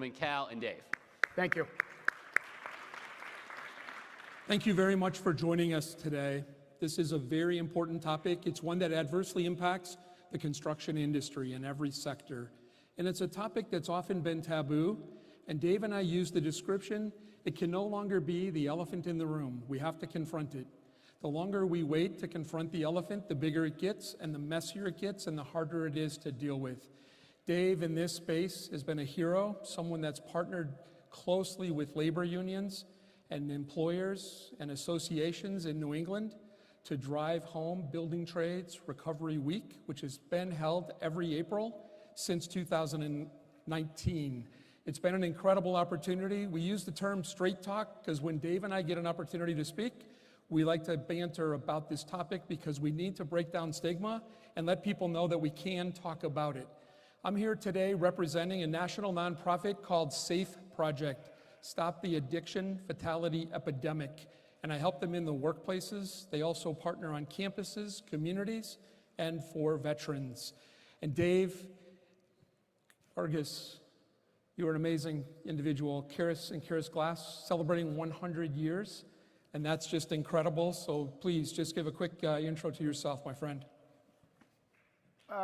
Cal and Dave. Thank you. Thank you very much for joining us today. This is a very important topic. It's one that adversely impacts the construction industry in every sector. And it's a topic that's often been taboo. And Dave and I use the description, it can no longer be the elephant in the room. We have to confront it. The longer we wait to confront the elephant, the bigger it gets, and the messier it gets, and the harder it is to deal with. Dave, in this space, has been a hero, someone that's partnered closely with labor unions and employers and associations in New England to drive home Building Trades Recovery Week, which has been held every April since 2019. It's been an incredible opportunity. We use the term straight talk because when Dave and I get an opportunity to speak, we like to banter about this topic because we need to break down stigma and let people know that we can talk about it. I'm here today representing a national nonprofit called SAFE Project, Stop the Addiction Fatality Epidemic, and I help them in the workplaces. They also partner on campuses, communities, and for veterans. And Dave Argus, you are an amazing individual. Karis and Karis Glass celebrating 100 years, and that's just incredible. So please just give a quick intro to yourself, my friend.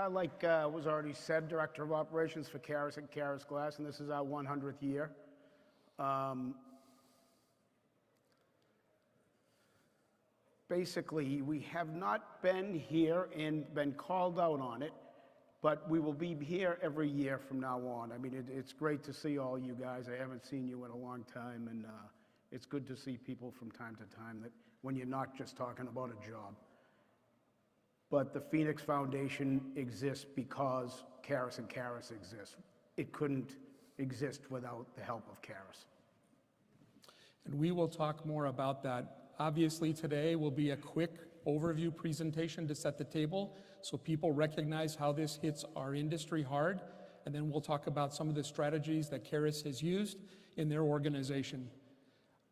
Like was already said, Director of Operations for Karis and Karis Glass, and this is our 100th year. Basically, we have not been here and been called out on it, but we will be here every year from now on. I mean, it's great to see all you guys. I haven't seen you in a long time, and it's good to see people from time to time that when you're not just talking about a job. But the Phoenix Foundation exists because Karis and Karis exists. It couldn't exist without the help of Karis. And we will talk more about that. Obviously, today will be a quick overview presentation to set the table so people recognize how this hits our industry hard, and then we'll talk about some of the strategies that Karis has used in their organization.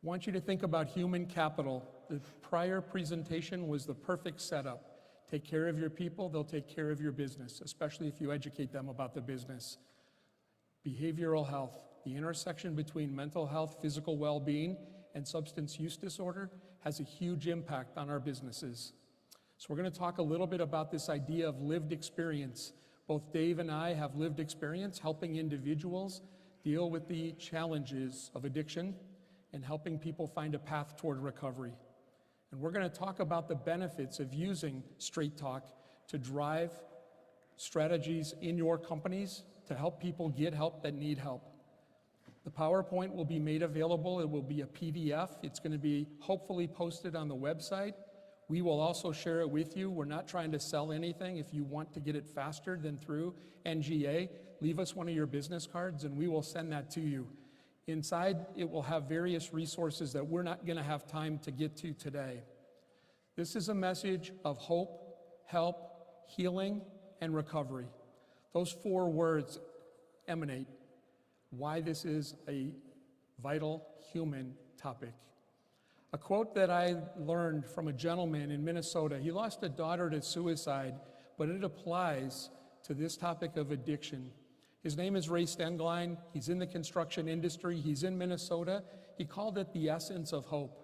I want you to think about human capital. The prior presentation was the perfect setup. Take care of your people, they'll take care of your business, especially if you educate them about the business. Behavioral health, the intersection between mental health, physical well-being, and substance use disorder has a huge impact on our businesses. So we're going to talk a little bit about this idea of lived experience. Both Dave and I have lived experience helping individuals deal with the challenges of addiction and helping people find a path toward recovery. And we're going to talk about the benefits of using straight talk to drive strategies in your companies to help people get help that need help. The PowerPoint will be made available. It will be a PDF. It's going to be hopefully posted on the website. We will also share it with you. We're not trying to sell anything. If you want to get it faster than through NGA, leave us one of your business cards and we will send that to you. Inside, it will have various resources that we're not going to have time to get to today. This is a message of hope, help, healing, and recovery. Those four words emanate why this is a vital human topic. A quote that I learned from a gentleman in Minnesota, he lost a daughter to suicide, but it applies to this topic of addiction. His name is Ray Stenglein. He's in the construction industry. He's in Minnesota. He called it the essence of hope.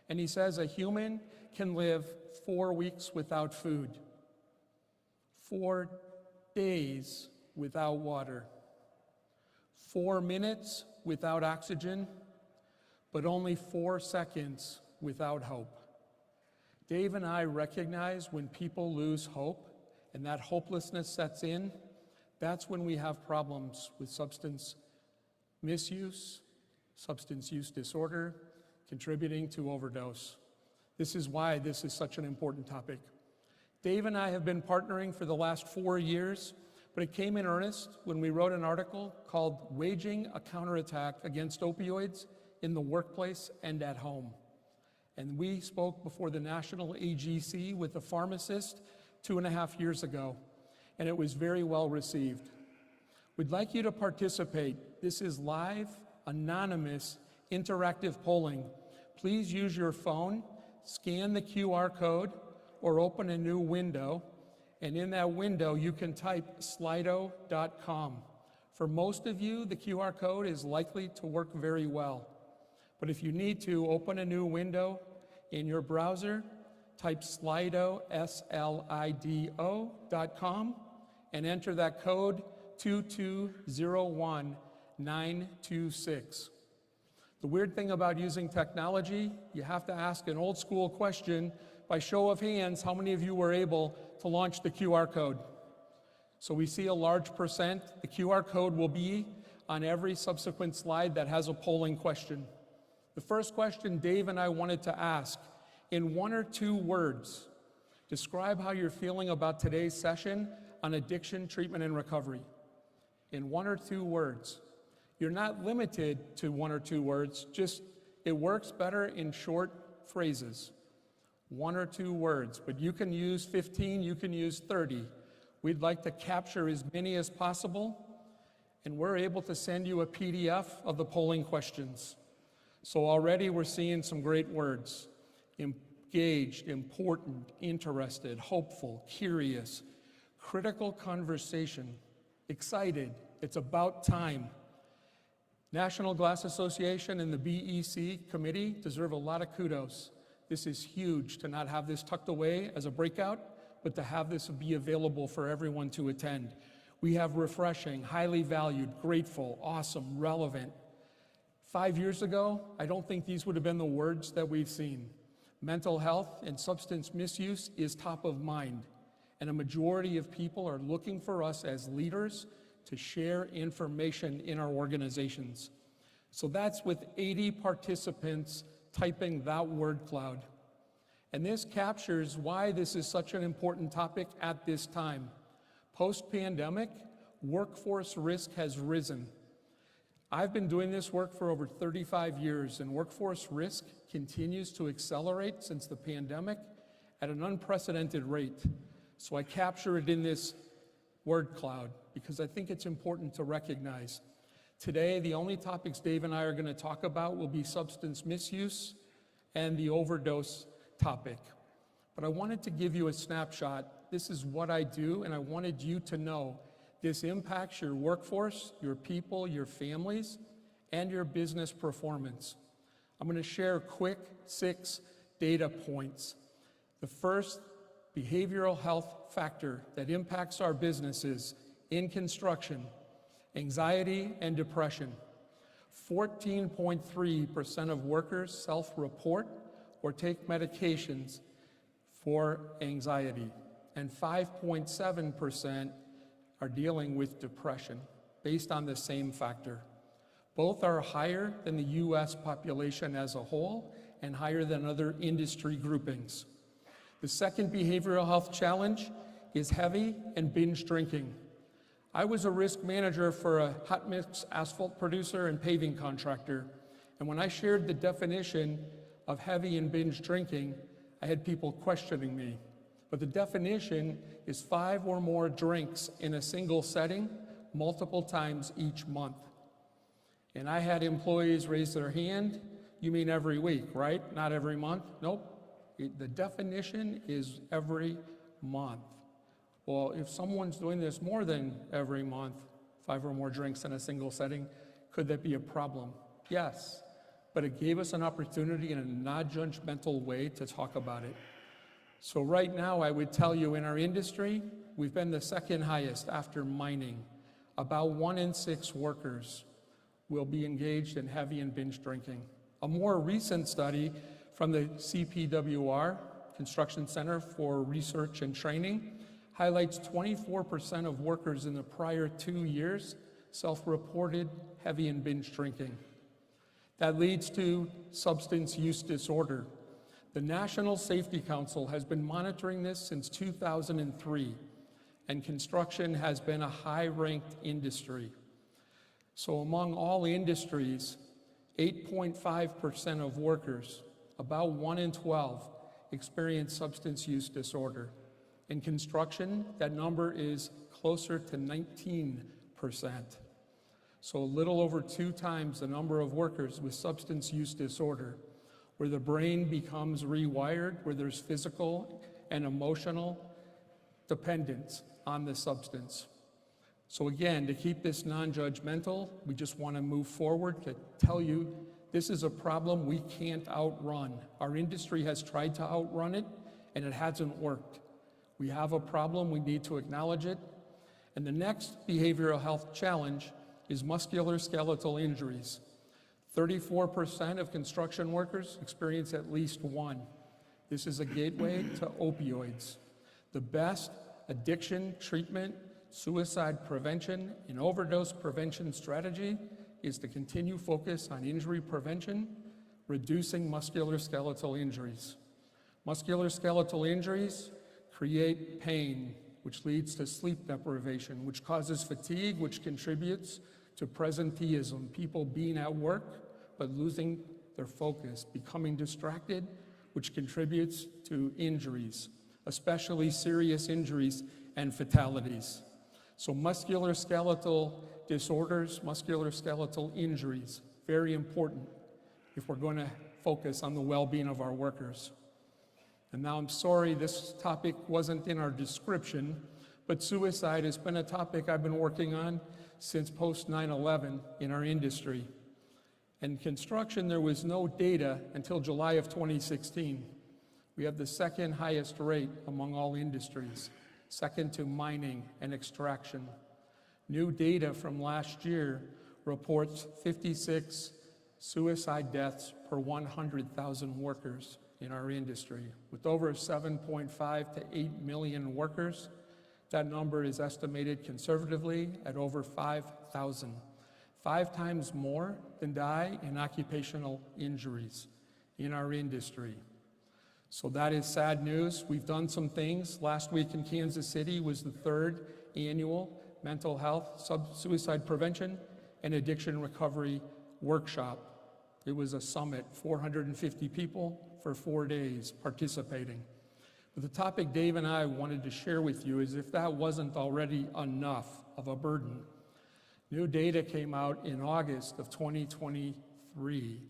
And he says a human can live 4 weeks without food, 4 days without water, 4 minutes without oxygen, but only 4 seconds without hope. Dave and I recognize when people lose hope and that hopelessness sets in, that's when we have problems with substance misuse, substance use disorder, contributing to overdose. This is why this is such an important topic. Dave and I have been partnering for the last 4 years, but it came in earnest when we wrote an article called Waging a Counterattack Against Opioids in the Workplace and at Home. And we spoke before the National AGC with a pharmacist 2.5 years ago, and it was very well received. We'd like you to participate. This is live, anonymous, interactive polling. Please use your phone, scan the QR code, or open a new window, and in that window you can type slido.com. For most of you, the QR code is likely to work very well. But if you need to open a new window in your browser, type Slido, SLIDO.com, and enter that code 2201926. The weird thing about using technology, you have to ask an old school question. By show of hands, how many of you were able to launch the QR code? So we see a large percent. The QR code will be on every subsequent slide that has a polling question. The first question Dave and I wanted to ask, in 1 or 2 words, describe how you're feeling about today's session on addiction, treatment, and recovery. In 1 or 2 words. You're not limited to 1 or 2 words, just it works better in short phrases. 1 or 2 words, but you can use 15, you can use 30. We'd like to capture as many as possible, and we're able to send you a PDF of the polling questions. So already we're seeing some great words. Engaged, important, interested, hopeful, curious, critical conversation, excited, it's about time. National Glass Association and the BEC committee deserve a lot of kudos. This is huge to not have this tucked away as a breakout, but to have this be available for everyone to attend. We have refreshing, highly valued, grateful, awesome, relevant. 5 years ago, I don't think these would have been the words that we've seen. Mental health and substance misuse is top of mind, and a majority of people are looking for us as leaders to share information in our organizations. So that's with 80 participants typing that word cloud. And this captures why this is such an important topic at this time. Post-pandemic, workforce risk has risen. I've been doing this work for over 35 years, and workforce risk continues to accelerate since the pandemic at an unprecedented rate. So I capture it in this word cloud because I think it's important to recognize. Today, the only topics Dave and I are going to talk about will be substance misuse and the overdose topic. But I wanted to give you a snapshot. This is what I do, and I wanted you to know this impacts your workforce, your people, your families, and your business performance. I'm going to share quick 6 data points. The first behavioral health factor that impacts our businesses in construction, anxiety and depression. 14.3% of workers self-report or take medications for anxiety, and 5.7% are dealing with depression based on the same factor. Both are higher than the US population as a whole and higher than other industry groupings. The second behavioral health challenge is heavy and binge drinking. I was a risk manager for a hot mix asphalt producer and paving contractor, and when I shared the definition of heavy and binge drinking, I had people questioning me. But the definition is 5 or more drinks in a single setting, multiple times each month. And I had employees raise their hand. You mean every week, right? Not every month? Nope. The definition is every month. Well, if someone's doing this more than every month, 5 or more drinks in a single setting, could that be a problem? Yes, but it gave us an opportunity in a non-judgmental way to talk about it. So right now, I would tell you in our industry, we've been the second highest after mining. About 1 in 6 workers will be engaged in heavy and binge drinking. A more recent study from the CPWR, Construction Center for Research and Training, highlights 24% of workers in the prior 2 years self-reported heavy and binge drinking. That leads to substance use disorder. The National Safety Council has been monitoring this since 2003, and construction has been a high-ranked industry. So among all industries, 8.5% of workers, about 1 in 12, experience substance use disorder. In construction, that number is closer to 19%. So a little over 2 times the number of workers with substance use disorder, where the brain becomes rewired, where there's physical and emotional dependence on the substance. So again, to keep this non-judgmental, we just want to move forward to tell you this is a problem we can't outrun. Our industry has tried to outrun it, and it hasn't worked. We have a problem, we need to acknowledge it. And the next behavioral health challenge is musculoskeletal injuries. 34% of construction workers experience at least one. This is a gateway to opioids. The best addiction treatment, suicide prevention, and overdose prevention strategy is to continue focus on injury prevention, reducing musculoskeletal injuries. Musculoskeletal injuries create pain, which leads to sleep deprivation, which causes fatigue, which contributes to presenteeism, people being at work but losing their focus, becoming distracted, which contributes to injuries, especially serious injuries and fatalities. So musculoskeletal disorders, musculoskeletal injuries, very important if we're going to focus on the well-being of our workers. And now I'm sorry this topic wasn't in our description, but suicide has been a topic I've been working on since post 9/11 in our industry. In construction, there was no data until July of 2016. We have the second highest rate among all industries, second to mining and extraction. New data from last year reports 56 suicide deaths per 100,000 workers in our industry. With over 7.5 to 8 million workers, that number is estimated conservatively at over 5,000. 5 times more than die in occupational injuries in our industry. So that is sad news. We've done some things. Last week in Kansas City was the 3rd annual Mental Health, Suicide Prevention, and Addiction Recovery Workshop. It was a summit, 450 people for 4 days participating. But the topic Dave and I wanted to share with you is if that wasn't already enough of a burden. New data came out in August of 2023,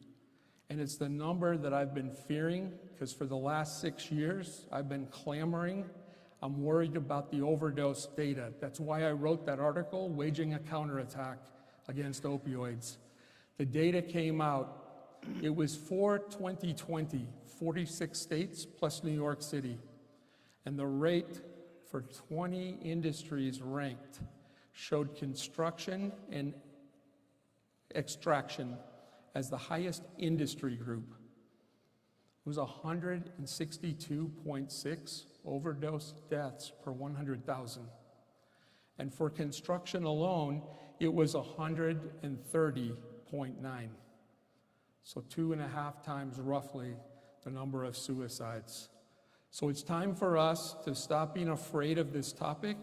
and it's the number that I've been fearing because for the last 6 years, I've been clamoring. I'm worried about the overdose data. That's why I wrote that article, Waging a Counterattack Against Opioids. The data came out. It was for 2020, 46 states plus New York City. And the rate for 20 industries ranked showed construction and extraction as the highest industry group. It was 162.6 overdose deaths per 100,000. And for construction alone, it was 130.9. So 2.5 times roughly the number of suicides. So it's time for us to stop being afraid of this topic,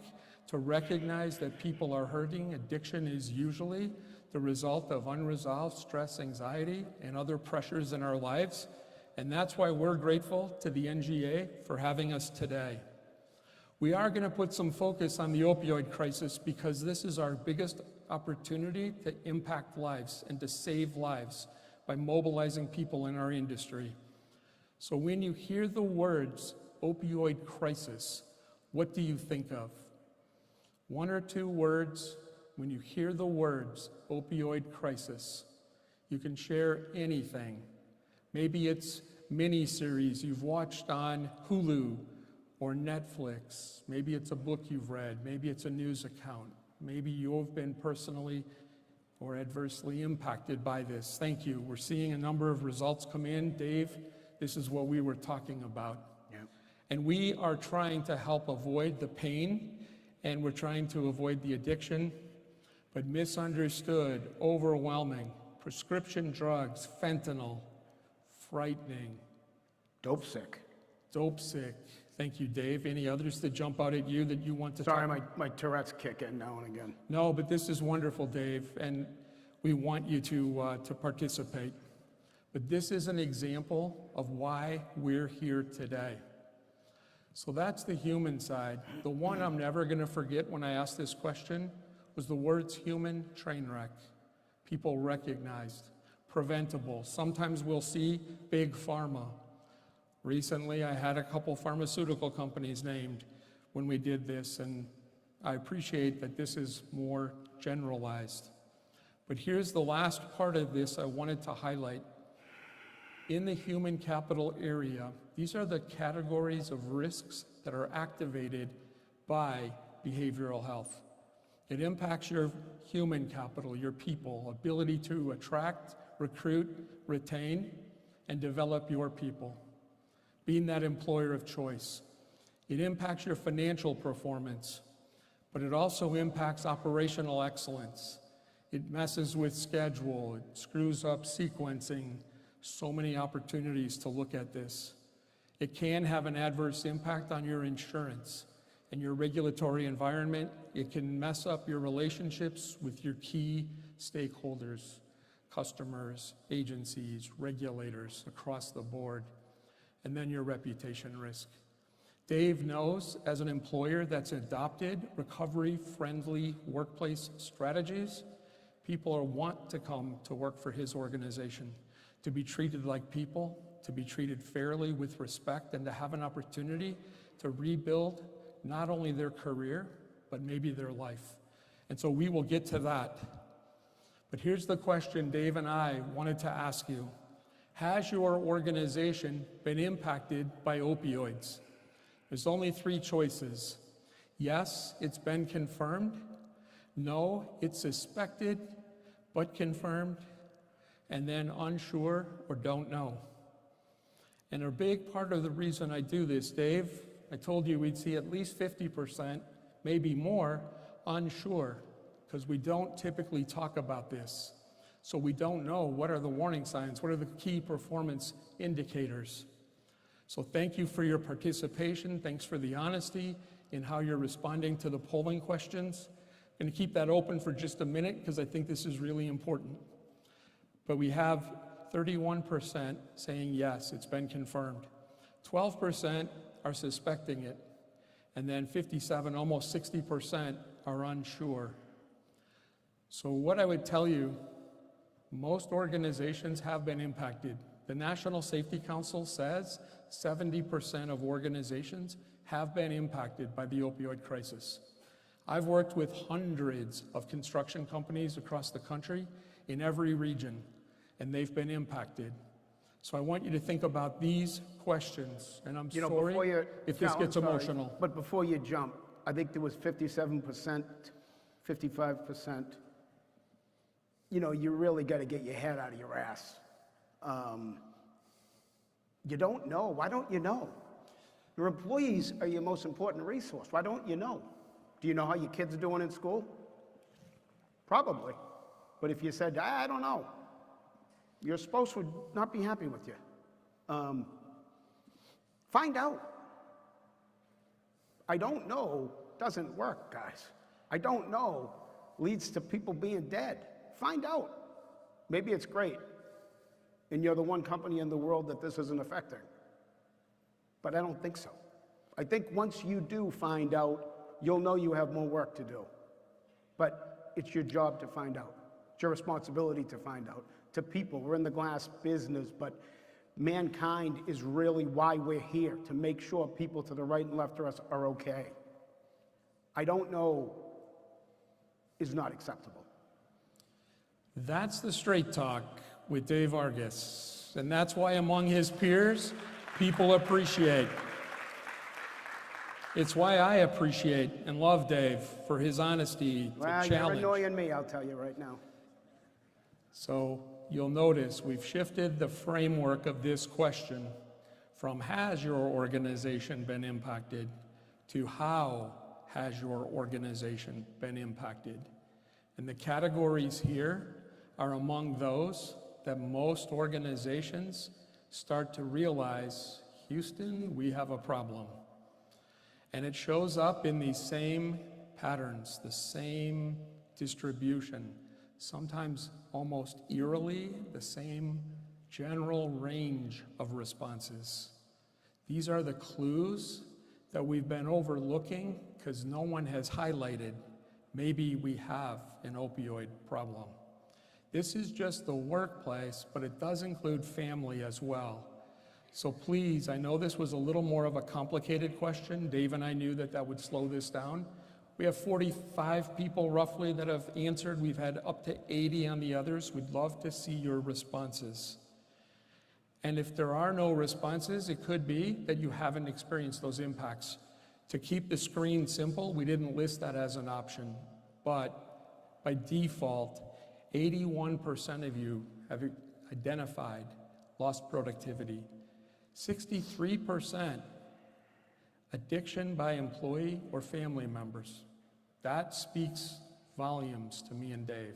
to recognize that people are hurting. Addiction is usually the result of unresolved stress, anxiety, and other pressures in our lives. And that's why we're grateful to the NGA for having us today. We are going to put some focus on the opioid crisis because this is our biggest opportunity to impact lives and to save lives by mobilizing people in our industry. So when you hear the words opioid crisis, what do you think of? 1 or 2 words. When you hear the words opioid crisis, you can share anything. Maybe it's mini-series you've watched on Hulu or Netflix. Maybe it's a book you've read. Maybe it's a news account. Maybe you've been personally or adversely impacted by this. Thank you. We're seeing a number of results come in. Dave, this is what we were talking about. Yeah. And we are trying to help avoid the pain, and we're trying to avoid the addiction, but misunderstood, overwhelming, prescription drugs, fentanyl, frightening. Dope sick. Dope sick. Thank you, Dave. Any others that jump out at you that you want to talk Sorry, about? my Tourette's kick in now and again. No, but this is wonderful, Dave, and we want you to participate. But this is an example of why we're here today. So that's the human side. The one I'm never going to forget when I asked this question was the words human train wreck. People recognized, preventable. Sometimes we'll see big pharma. Recently, I had a couple pharmaceutical companies named when we did this, and I appreciate that this is more generalized. But here's the last part of this I wanted to highlight. In the human capital area, these are the categories of risks that are activated by behavioral health. It impacts your human capital, your people, ability to attract, recruit, retain, and develop your people, being that employer of choice. It impacts your financial performance, but it also impacts operational excellence. It messes with schedule, it screws up sequencing, so many opportunities to look at this. It can have an adverse impact on your insurance and your regulatory environment. It can mess up your relationships with your key stakeholders, customers, agencies, regulators across the board, and then your reputation risk. Dave knows, as an employer that's adopted recovery-friendly workplace strategies, people want to come to work for his organization, to be treated like people, to be treated fairly with respect, and to have an opportunity to rebuild not only their career, but maybe their life. And so we will get to that. But here's the question Dave and I wanted to ask you. Has your organization been impacted by opioids? There's only 3 choices. Yes, it's been confirmed. No, it's suspected, but confirmed. And then unsure or don't know. And a big part of the reason I do this, Dave, I told you we'd see at least 50%, maybe more, unsure, because we don't typically talk about this. So we don't know what are the warning signs, what are the key performance indicators. So thank you for your participation. Thanks for the honesty in how you're responding to the polling questions. I'm going to keep that open for just a minute because I think this is really important. But we have 31% saying yes, it's been confirmed. 12% are suspecting it. And then 57, almost 60% are unsure. So what I would tell you, most organizations have been impacted. The National Safety Council says 70% of organizations have been impacted by the opioid crisis. I've worked with hundreds of construction companies across the country in every region, and they've been impacted. So I want you to think about these questions, and I'm sorry if this gets emotional. But before you jump, I think there was 57%, 55%. You know, you really got to get your head out of your ass. You don't know. Why don't you know? Your employees are your most important resource. Why don't you know? Do you know how your kids are doing in school? Probably. But if you said, I don't know, your spouse would not be happy with you. Find out. I don't know doesn't work, guys. I don't know leads to people being dead. Find out. Maybe it's great, and you're the one company in the world that this isn't affecting. But I don't think so. I think once you do find out, you'll know you have more work to do. But it's your job to find out. It's your responsibility to find out. To people, we're in the glass business, but mankind is really why we're here, to make sure people to the right and left of us are okay. I don't know is not acceptable. That's the Straight Talk with Dave Argus. And that's why among his peers, people appreciate. It's why I appreciate and love Dave for his honesty to challenge. You're annoying me, I'll tell you right now. So you'll notice we've shifted the framework of this question from has your organization been impacted to how has your organization been impacted. And the categories here are among those that most organizations start to realize, Houston, we have a problem. And it shows up in these same patterns, the same distribution, sometimes almost eerily the same general range of responses. These are the clues that we've been overlooking because no one has highlighted maybe we have an opioid problem. This is just the workplace, but it does include family as well. So please, I know this was a little more of a complicated question. Dave and I knew that that would slow this down. We have 45 people roughly that have answered. We've had up to 80 on the others. We'd love to see your responses. And if there are no responses, it could be that you haven't experienced those impacts. To keep the screen simple, we didn't list that as an option, but by default, 81% of you have identified lost productivity. 63% addiction by employee or family members. That speaks volumes to me and Dave.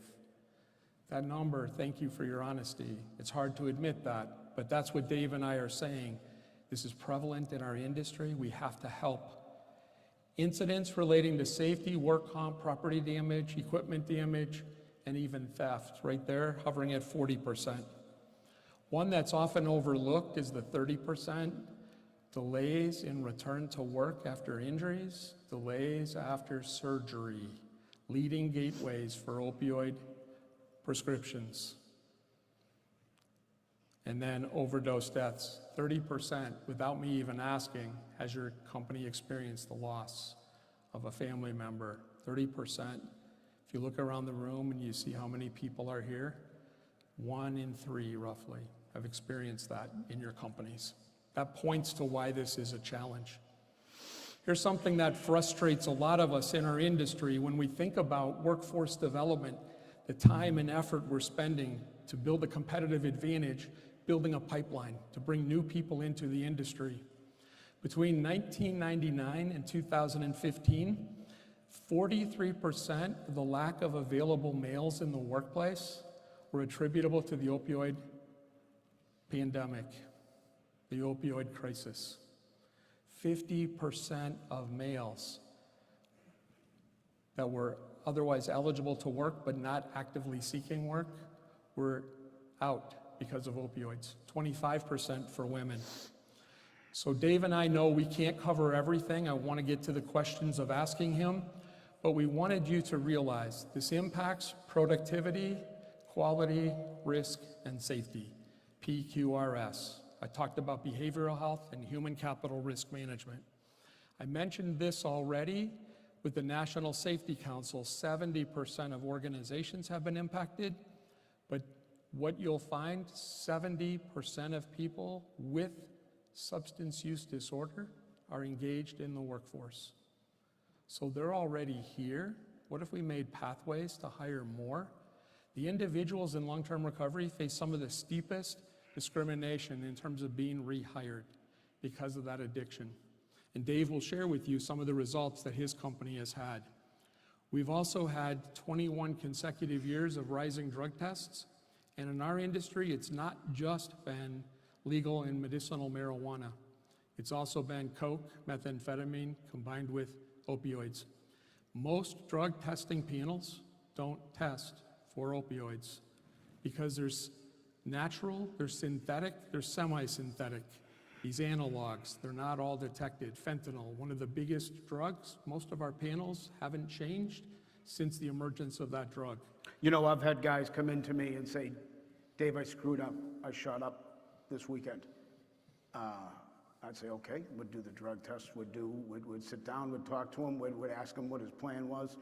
That number, thank you for your honesty. It's hard to admit that, but that's what Dave and I are saying. This is prevalent in our industry. We have to help. Incidents relating to safety, work comp, property damage, equipment damage, and even theft, right there, hovering at 40%. One that's often overlooked is the 30% delays in return to work after injuries, delays after surgery, leading gateways for opioid prescriptions. And then overdose deaths, 30%, without me even asking, has your company experienced the loss of a family member? 30%. If you look around the room and you see how many people are here, 1 in 3 roughly have experienced that in your companies. That points to why this is a challenge. Here's something that frustrates a lot of us in our industry when we think about workforce development, the time and effort we're spending to build a competitive advantage, building a pipeline to bring new people into the industry. Between 1999 and 2015, 43% of the lack of available males in the workplace were attributable to the opioid pandemic, the opioid crisis. 50% of males that were otherwise eligible to work but not actively seeking work were out because of opioids. 25% for women. So Dave and I know we can't cover everything. I want to get to the questions of asking him, but we wanted you to realize this impacts productivity, quality, risk, and safety, PQRS. I talked about behavioral health and human capital risk management. I mentioned this already with the National Safety Council. 70% of organizations have been impacted, but what you'll find, 70% of people with substance use disorder are engaged in the workforce. So they're already here. What if we made pathways to hire more? The individuals in long-term recovery face some of the steepest discrimination in terms of being rehired because of that addiction. And Dave will share with you some of the results that his company has had. We've also had 21 consecutive years of rising drug tests, and in our industry, it's not just been legal and medicinal marijuana. It's also been coke, methamphetamine, combined with opioids. Most drug testing panels don't test for opioids because there's natural, there's synthetic, there's semi-synthetic. These analogs, they're not all detected. Fentanyl, one of the biggest drugs, most of our panels haven't changed since the emergence of that drug. You know, I've had guys come in to me and say, Dave, I screwed up. I shot up this weekend. I'd say, okay, we'd do the drug test, we'd sit down, we'd talk to him, we'd ask him what his plan was,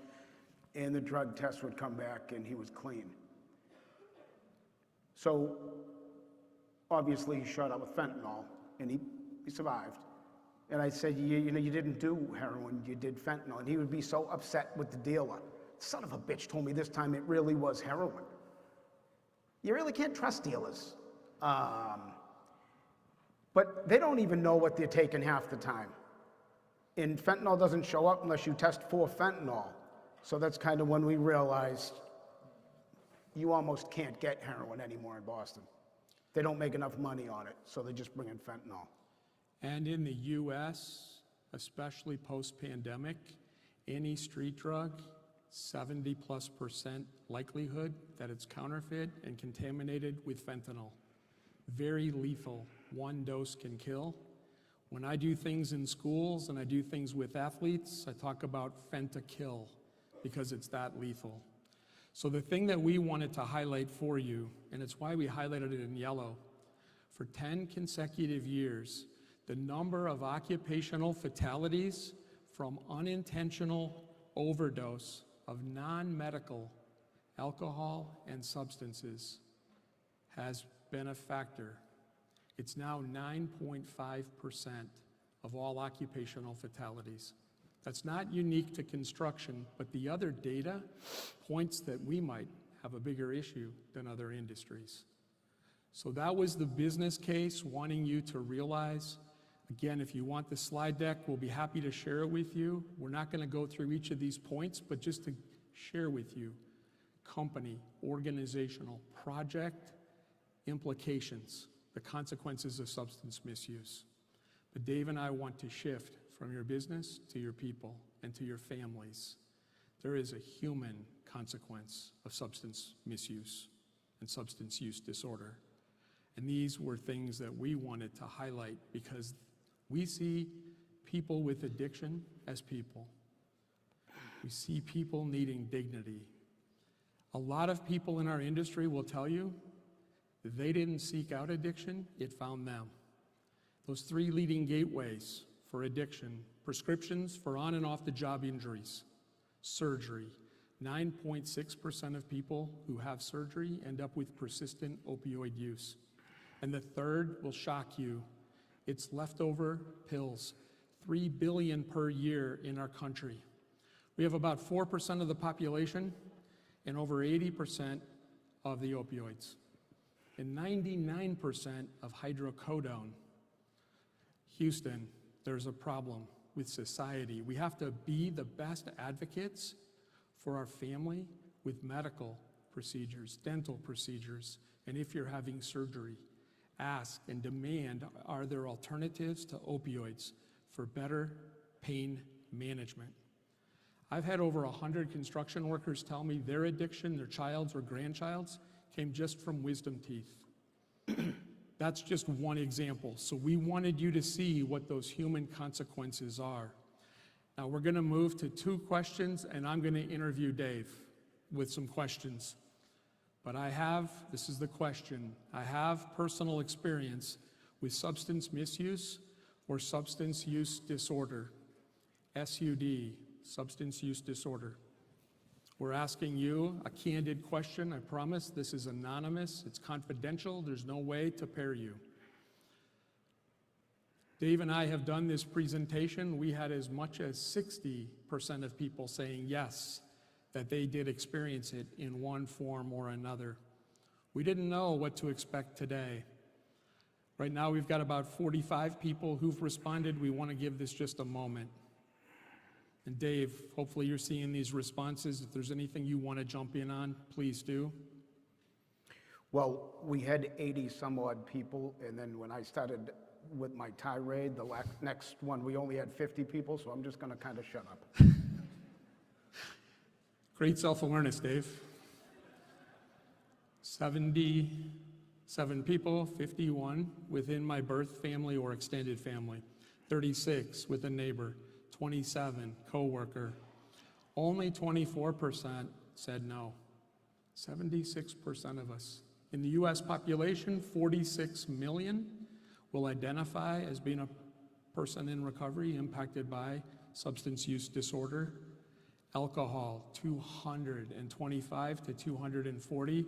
and the drug test would come back and he was clean. So, obviously he shot up with fentanyl, and he survived. And I said, you know, you didn't do heroin, you did fentanyl. And he would be so upset with the dealer. Son of a bitch told me this time it really was heroin. You really can't trust dealers. But they don't even know what they're taking half the time. And fentanyl doesn't show up unless you test for fentanyl. So that's kind of when we realized you almost can't get heroin anymore in Boston. They don't make enough money on it, so they just bring in fentanyl. And in the US, especially post-pandemic, any street drug, 70+% likelihood that it's counterfeit and contaminated with fentanyl. Very lethal. One dose can kill. When I do things in schools and I do things with athletes, I talk about fentakill because it's that lethal. So the thing that we wanted to highlight for you, and it's why we highlighted it in yellow, for 10 consecutive years, the number of occupational fatalities from unintentional overdose of non-medical alcohol and substances has been a factor. It's now 9.5% of all occupational fatalities. That's not unique to construction, but the other data points that we might have a bigger issue than other industries. So that was the business case, wanting you to realize. Again, if you want the slide deck, we'll be happy to share it with you. We're not going to go through each of these points, but just to share with you company, organizational, project implications, the consequences of substance misuse. But Dave and I want to shift from your business to your people and to your families. There is a human consequence of substance misuse and substance use disorder. And these were things that we wanted to highlight because we see people with addiction as people. We see people needing dignity. A lot of people in our industry will tell you that they didn't seek out addiction, it found them. Those three leading gateways for addiction: prescriptions for on and off the job injuries, surgery. 9.6% of people who have surgery end up with persistent opioid use. And the third will shock you. It's leftover pills, 3 billion per year in our country. We have about 4% of the population and over 80% of the opioids and 99% of hydrocodone. Houston, there's a problem with society. We have to be the best advocates for our family with medical procedures, dental procedures, and if you're having surgery, ask and demand, are there alternatives to opioids for better pain management? I've had over 100 construction workers tell me their addiction, their child's or grandchild's, came just from wisdom teeth. That's just one example. So we wanted you to see what those human consequences are. Now we're going to move to 2 questions, and I'm going to interview Dave with some questions. But this is the question, I have personal experience with substance misuse or substance use disorder, SUD, substance use disorder. We're asking you a candid question, I promise. This is anonymous, it's confidential, there's no way to pair you. Dave and I have done this presentation. We had as much as 60% of people saying yes, that they did experience it in one form or another. We didn't know what to expect today. Right now we've got about 45 people who've responded. We want to give this just a moment. And Dave, hopefully you're seeing these responses. If there's anything you want to jump in on, please do. Well, we had 80 some odd people, and then when I started with my tirade, the next one, we only had 50 people, so I'm just going to kind of shut up. Great self-awareness, Dave. 77 people, 51 within my birth family or extended family, 36 with a neighbor, 27 coworker. Only 24% said no. 76% of us. In the US population, 46 million will identify as being a person in recovery impacted by substance use disorder. Alcohol, 225 to 240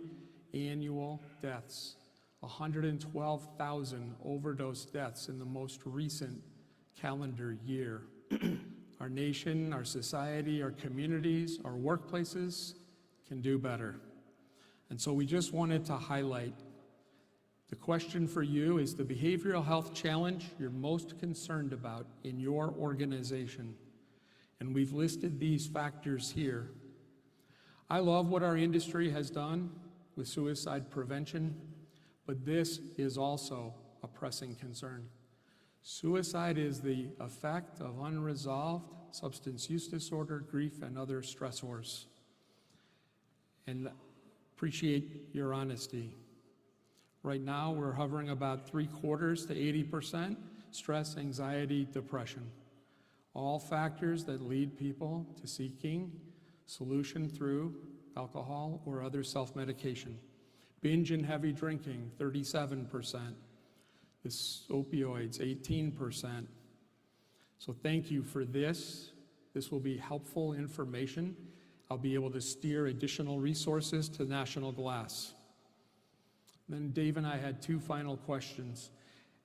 annual deaths. 112,000 overdose deaths in the most recent calendar year. Our nation, our society, our communities, our workplaces can do better. And so we just wanted to highlight the question for you is the behavioral health challenge you're most concerned about in your organization. And we've listed these factors here. I love what our industry has done with suicide prevention, but this is also a pressing concern. Suicide is the effect of unresolved substance use disorder, grief, and other stressors. And appreciate your honesty. Right now, we're hovering about 3/4 to 80% stress, anxiety, depression. All factors that lead people to seeking solution through alcohol or other self-medication. Binge and heavy drinking, 37%. This opioids, 18%. So thank you for this This will be helpful information. I'll be able to steer additional resources to National Glass. Then Dave and I had two final questions.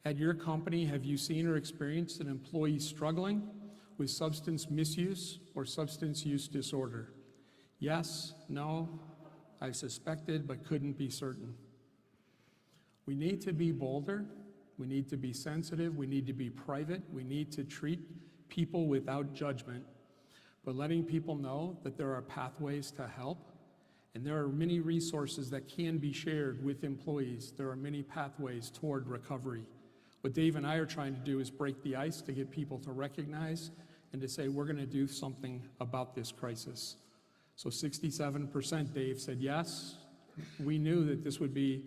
At your company, have you seen or experienced an employee struggling with substance misuse or substance use disorder? Yes, no, I suspected but couldn't be certain. We need to be bolder, we need to be sensitive, we need to be private, we need to treat people without judgment, but letting people know that there are pathways to help, and there are many resources that can be shared with employees. There are many pathways toward recovery. What Dave and I are trying to do is break the ice to get people to recognize and to say, we're gonna do something about this crisis. So 67%, Dave said yes. We knew that this would be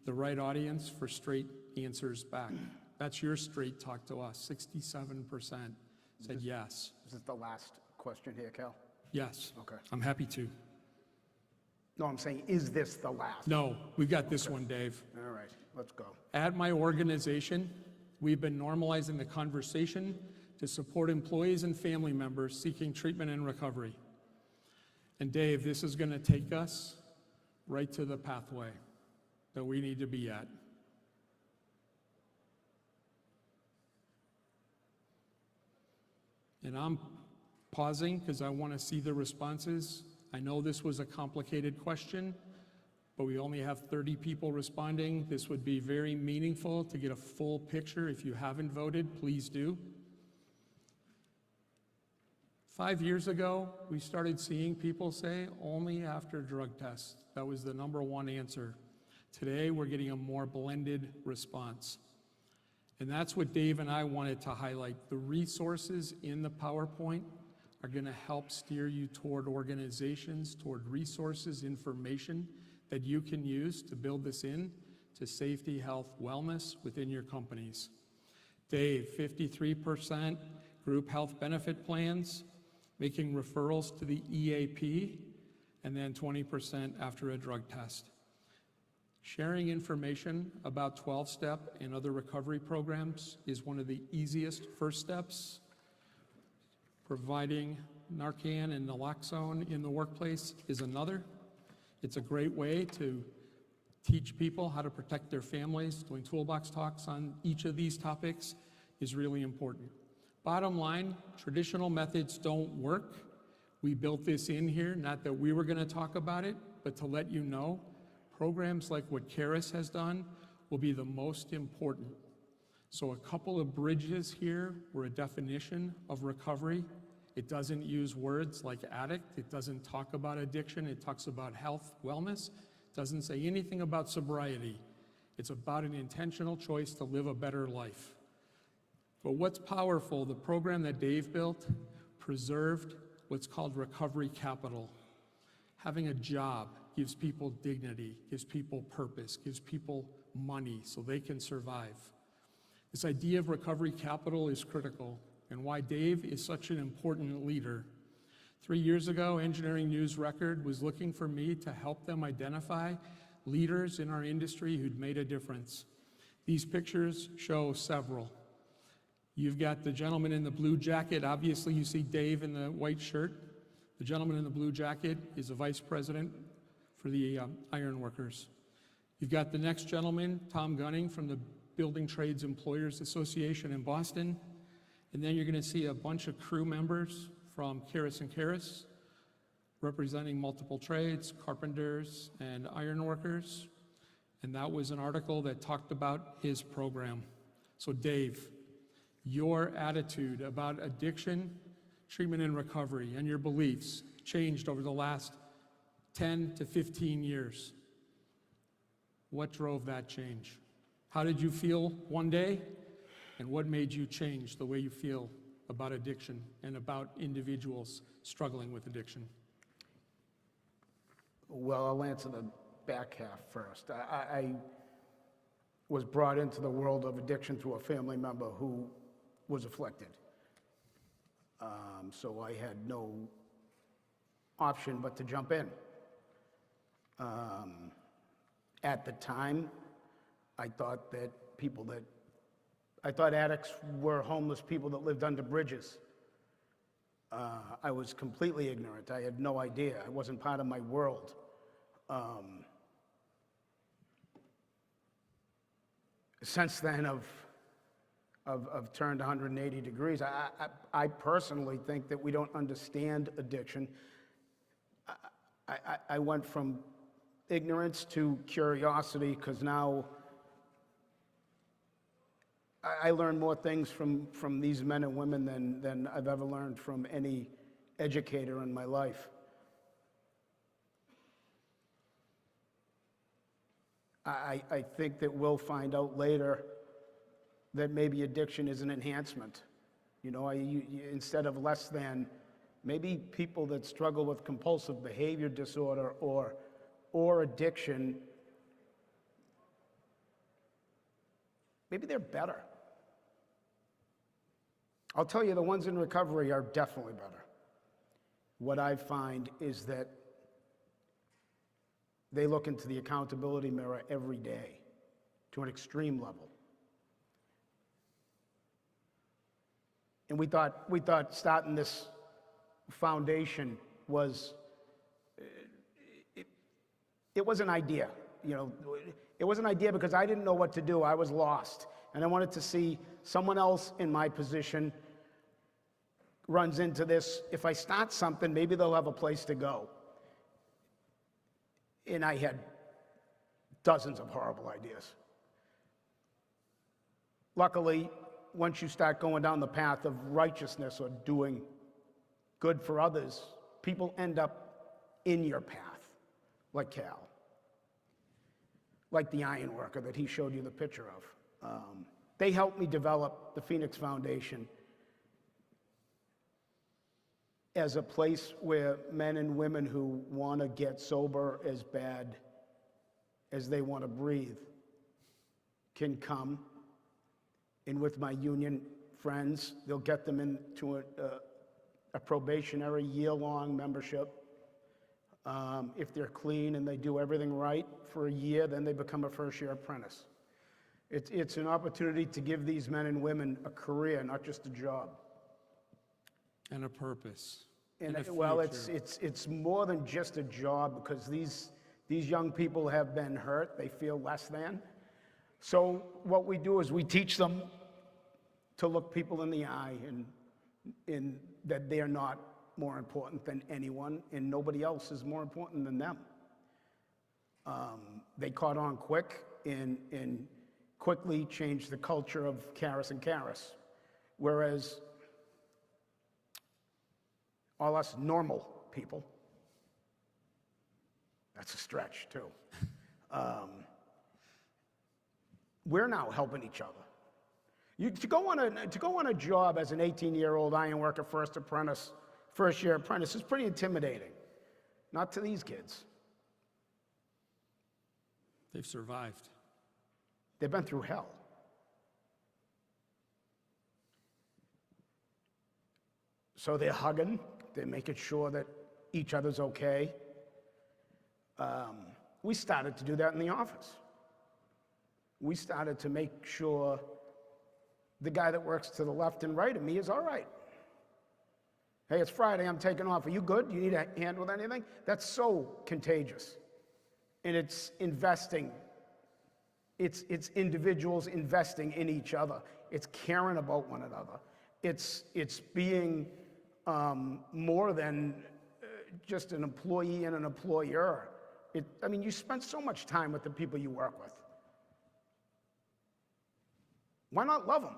the right audience for straight answers back. That's your straight talk to us. 67% said yes. Is this the last question here, Cal? Yes. Okay. I'm happy to. No, I'm saying, is this the last? No, we've got this one, Dave. All right, let's go. At my organization, we've been normalizing the conversation to support employees and family members seeking treatment and recovery. And Dave, this is going to take us right to the pathway that we need to be at. And I'm pausing because I want to see the responses. I know this was a complicated question, but we only have 30 people responding. This would be very meaningful to get a full picture. If you haven't voted, please do. 5 years ago, we started seeing people say only after drug tests. That was the number one answer. Today, we're getting a more blended response. And that's what Dave and I wanted to highlight. The resources in the PowerPoint are going to help steer you toward organizations, toward resources, information that you can use to build this in to safety, health, wellness within your companies. Dave, 53% group health benefit plans, making referrals to the EAP, and then 20% after a drug test. Sharing information about 12-step and other recovery programs is one of the easiest first steps. Providing Narcan and naloxone in the workplace is another. It's a great way to teach people how to protect their families. Doing toolbox talks on each of these topics is really important. Bottom line, traditional methods don't work. We built this in here, not that we were going to talk about it, but to let you know, programs like what Karis has done will be the most important. So a couple of bridges here were a definition of recovery. It doesn't use words like addict. It doesn't talk about addiction. It talks about health, wellness. It doesn't say anything about sobriety. It's about an intentional choice to live a better life. But what's powerful, the program that Dave built preserved what's called recovery capital. Having a job gives people dignity, gives people purpose, gives people money so they can survive. This idea of recovery capital is critical, and why Dave is such an important leader. 3 years ago, Engineering News Record was looking for me to help them identify leaders in our industry who'd made a difference. These pictures show several. You've got the gentleman in the blue jacket. Obviously, you see Dave in the white shirt. The gentleman in the blue jacket is a vice president for the iron workers. You've got the next gentleman, Tom Gunning, from the Building Trades Employers Association in Boston. And then you're going to see a bunch of crew members from Karis and Karis, representing multiple trades, carpenters and iron workers. And that was an article that talked about his program. So Dave, your attitude about addiction, treatment and recovery, and your beliefs changed over the last 10 to 15 years. What drove that change? How did you feel one day, and what made you change the way you feel about addiction and about individuals struggling with addiction? Well, I'll answer the back half first. I was brought into the world of addiction through a family member who was afflicted. So I had no option but to jump in. At the time, I thought addicts were homeless people that lived under bridges. I was completely ignorant. I had no idea. It wasn't part of my world. Since then, I've turned 180 degrees. I personally think that we don't understand addiction. I went from ignorance to curiosity because now I learn more things from these men and women than I've ever learned from any educator in my life. I think that we'll find out later that maybe addiction is an enhancement. You know, instead of less than, maybe people that struggle with compulsive behavior disorder or addiction, maybe they're better. I'll tell you, the ones in recovery are definitely better. What I find is that they look into the accountability mirror every day to an extreme level. And we thought starting this foundation was, it was an idea. You know, it was an idea because I didn't know what to do. I was lost. And I wanted to see someone else in my position runs into this. If I start something, maybe they'll have a place to go. And I had dozens of horrible ideas. Luckily, once you start going down the path of righteousness or doing good for others, people end up in your path, like Cal, like the iron worker that he showed you the picture of. They helped me develop the Phoenix Foundation as a place where men and women who want to get sober as bad as they want to breathe can come. And with my union friends, they'll get them into a probationary year-long membership. If they're clean and they do everything right for a year, then they become a first-year apprentice. It's an opportunity to give these men and women a career, not just a job. And a purpose. And a well, future. it's more than just a job, because these young people have been hurt. They feel less than. So what we do is we teach them to look people in the eye and that they're not more important than anyone, and nobody else is more important than them. They caught on quick and quickly changed the culture of Caris and Caris, whereas all us normal people, that's a stretch too, we're now helping each other. To go on a job as an 18-year-old ironworker, first-year apprentice is pretty intimidating. Not to these kids. They've survived. They've been through hell. So they're hugging, they're making sure that each other's okay. We started to do that in the office. We started to make sure the guy that works to the left and right of me is all right. Hey, it's Friday, I'm taking off. Are you good? Do you need a hand with anything? That's so contagious. And it's investing. It's individuals investing in each other. It's caring about one another. It's being more than just an employee and an employer. You spend so much time with the people you work with. Why not love them?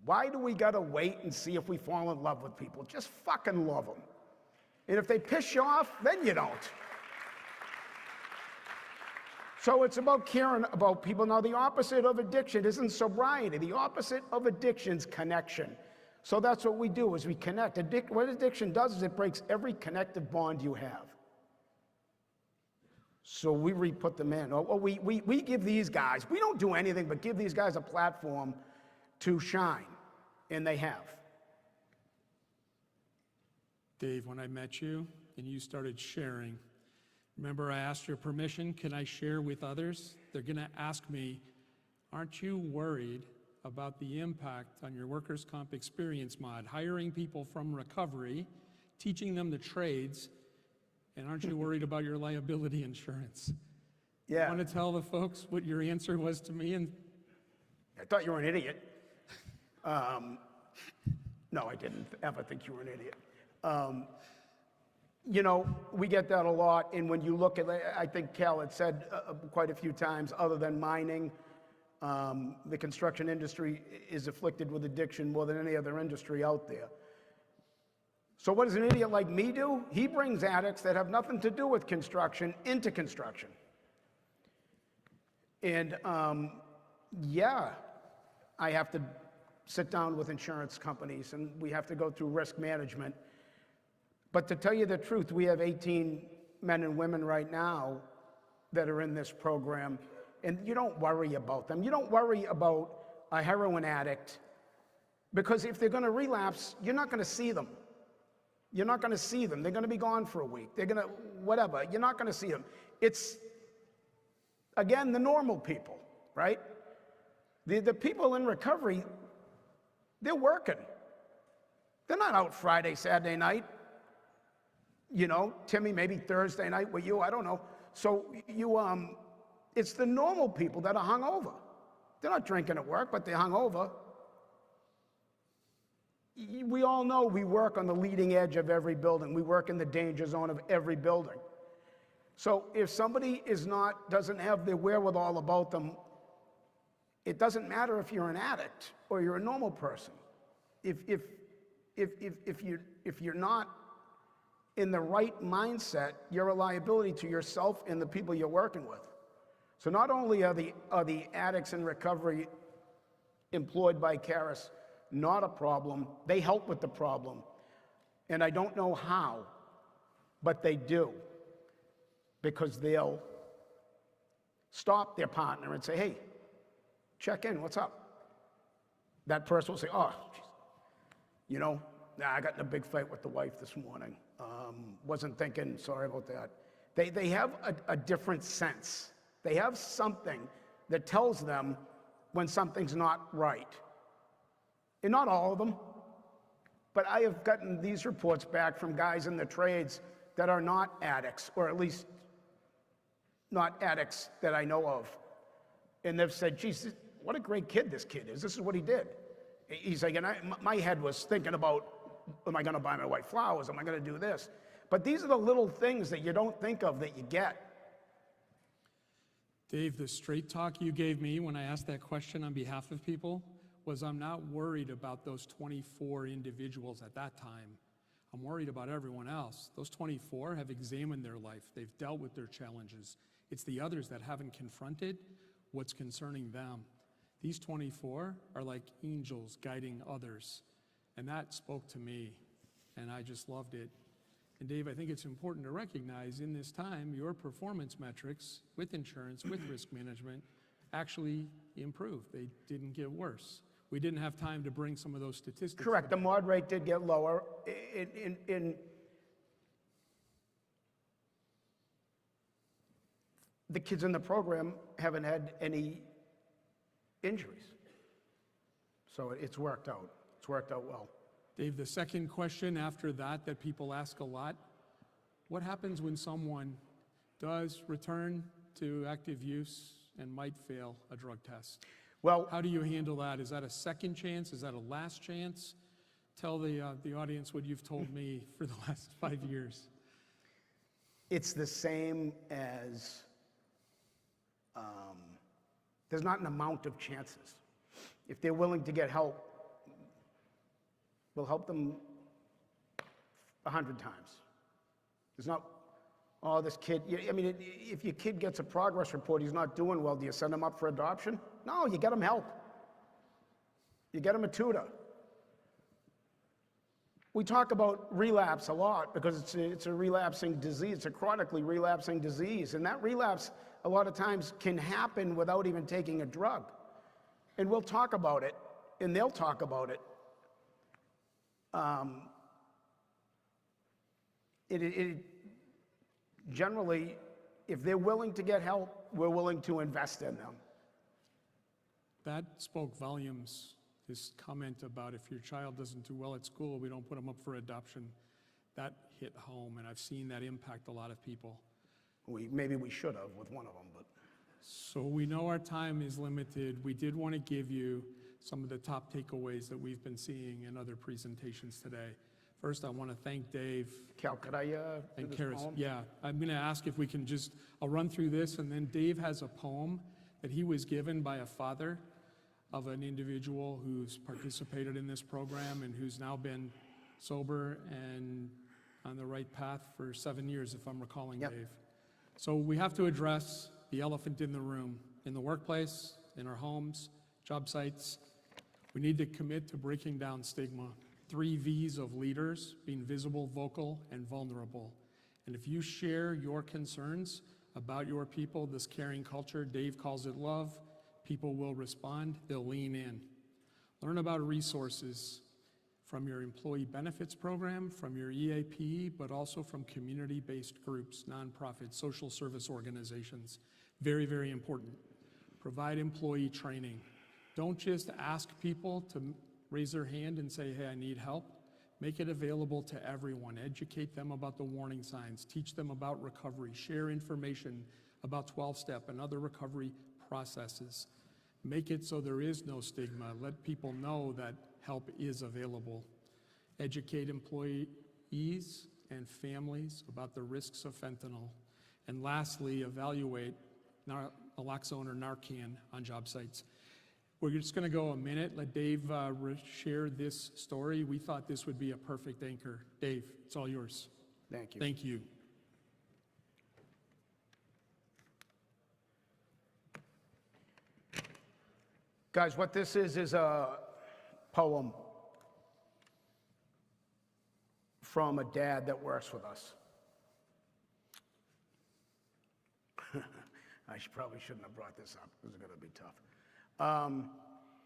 Why do we gotta wait and see if we fall in love with people? Just fucking love them. And if they piss you off, then you don't. So it's about caring about people. Now, the opposite of addiction isn't sobriety. The opposite of addiction is connection. So that's what we do, is we connect. What addiction does is it breaks every connective bond you have. So we re-put them in. We give these guys, we don't do anything but give these guys a platform to shine, and they have. Dave, when I met you and you started sharing, remember I asked your permission, can I share with others? They're gonna ask me, aren't you worried about the impact on your workers' comp experience mod, hiring people from recovery, teaching them the trades, and aren't you worried about your liability insurance? Yeah. Want to tell the folks what your answer was to me? And I thought you were an idiot. No, I didn't ever think you were an idiot. You know, we get that a lot, and when you look at, I think Cal had said quite a few times, other than mining, the construction industry is afflicted with addiction more than any other industry out there. So what does an idiot like me do? He brings addicts that have nothing to do with construction into construction. And yeah, I have to sit down with insurance companies, and we have to go through risk management. But to tell you the truth, we have 18 men and women right now that are in this program, and you don't worry about them. You don't worry about a heroin addict, because if they're going to relapse, you're not going to see them. You're not going to see them. They're going to be gone for a week. They're going to, whatever. You're not going to see them. It's, again, the normal people, right? The people in recovery, they're working. They're not out Friday, Saturday night. You know, Timmy, maybe Thursday night with you, I don't know. So you, it's the normal people that are hungover. They're not drinking at work, but they're hungover. We all know we work on the leading edge of every building. We work in the danger zone of every building. So if somebody doesn't have their wherewithal about them, it doesn't matter if you're an addict or you're a normal person. If you're not in the right mindset, you're a liability to yourself and the people you're working with. So not only are the addicts in recovery employed by Caris not a problem, they help with the problem. And I don't know how, but they do. Because they'll stop their partner and say, hey, check in, what's up? That person will say, oh, geez. You know, nah, I got in a big fight with the wife this morning. Wasn't thinking, sorry about that. They have a different sense. They have something that tells them when something's not right. And not all of them, but I have gotten these reports back from guys in the trades that are not addicts, or at least not addicts that I know of. And they've said, geez, what a great kid this kid is. This is what he did. He's like, and my head was thinking about, am I going to buy my wife flowers? Am I going to do this? But these are the little things that you don't think of that you get. Dave, the straight talk you gave me when I asked that question on behalf of people was, I'm not worried about those 24 individuals at that time. I'm worried about everyone else. Those 24 have examined their life. They've dealt with their challenges. It's the others that haven't confronted what's concerning them. These 24 are like angels guiding others. And that spoke to me, and I just loved it. And Dave, I think it's important to recognize in this time, your performance metrics with insurance, with risk management, actually improved. They didn't get worse. We didn't have time to bring some of those statistics. Correct, the mod rate did get lower. The kids in the program haven't had any injuries. So it's worked out. It's worked out well. Dave, the second question after that people ask a lot, what happens when someone does return to active use and might fail a drug test? Well, how do you handle that? Is that a second chance? Is that a last chance? Tell the audience what you've told me for the last 5 years. It's the same as, there's not an amount of chances. If they're willing to get help, we'll help them 100 times. There's not, oh, this kid, I mean, if your kid gets a progress report, he's not doing well, do you send him up for adoption? No, you get him help. You get him a tutor. We talk about relapse a lot because it's a relapsing disease, it's a chronically relapsing disease, and that relapse a lot of times can happen without even taking a drug. And we'll talk about it, and they'll talk about it. Generally, if they're willing to get help, we're willing to invest in them. that spoke volumes, this comment about if your child doesn't do well at school, we don't put them up for adoption. That hit home, and I've seen that impact a lot of people. Maybe we should have with one of them, but So we know our time is limited. We did want to give you some of the top takeaways that we've been seeing in other presentations today. First, I want to thank Dave Cal, could I do and this Karis. poem? Yeah, I'm going to ask if we can I'll run through this, and then Dave has a poem that he was given by a father of an individual who's participated in this program and who's now been sober and on the right path for 7 years, if I'm recalling, Yep. Dave. So we have to address the elephant in the room, in the workplace, in our homes, job sites. We need to commit to breaking down stigma. 3 V's of leaders: being visible, vocal, and vulnerable. And if you share your concerns about your people, this caring culture, Dave calls it love, people will respond, they'll lean in. Learn about resources from your employee benefits program, from your EAP, but also from community-based groups, nonprofits, social service organizations. Very, very important. Provide employee training. Don't just ask people to raise their hand and say, hey, I need help. Make it available to everyone. Educate them about the warning signs. Teach them about recovery. Share information about 12-step and other recovery processes. Make it so there is no stigma. Let people know that help is available. Educate employees and families about the risks of fentanyl. And lastly, evaluate naloxone or Narcan on job sites. We're just going to go a minute, let Dave share this story. We thought this would be a perfect anchor. Dave, it's all yours. Thank you. Thank you. Guys, what this is a poem from a dad that works with us. Probably shouldn't have brought this up. This is going to be tough.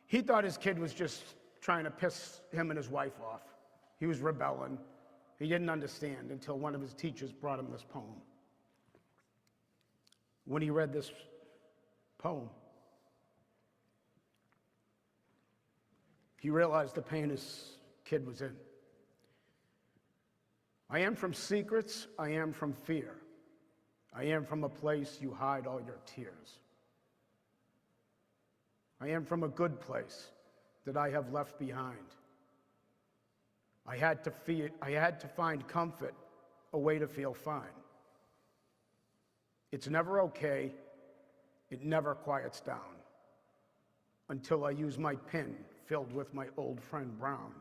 He thought his kid was just trying to piss him and his wife off. He was rebelling. He didn't understand until one of his teachers brought him this poem. When he read this poem, he realized the pain his kid was in. I am from secrets, I am from fear. I am from a place you hide all your tears. I am from a good place that I have left behind. I had to find comfort, a way to feel fine. It's never okay, it never quiets down, until I use my pen filled with my old friend Brown.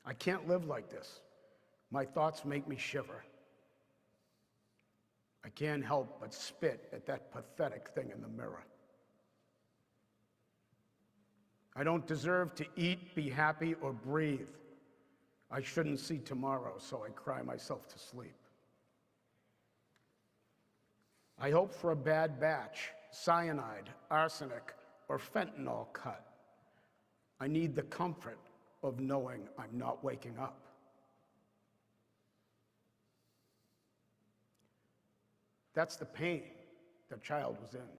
I can't live like this. My thoughts make me shiver. I can't help but spit at that pathetic thing in the mirror. I don't deserve to eat, be happy, or breathe. I shouldn't see tomorrow, so I cry myself to sleep. I hope for a bad batch, cyanide, arsenic, or fentanyl cut. I need the comfort of knowing I'm not waking up. That's the pain the child was in.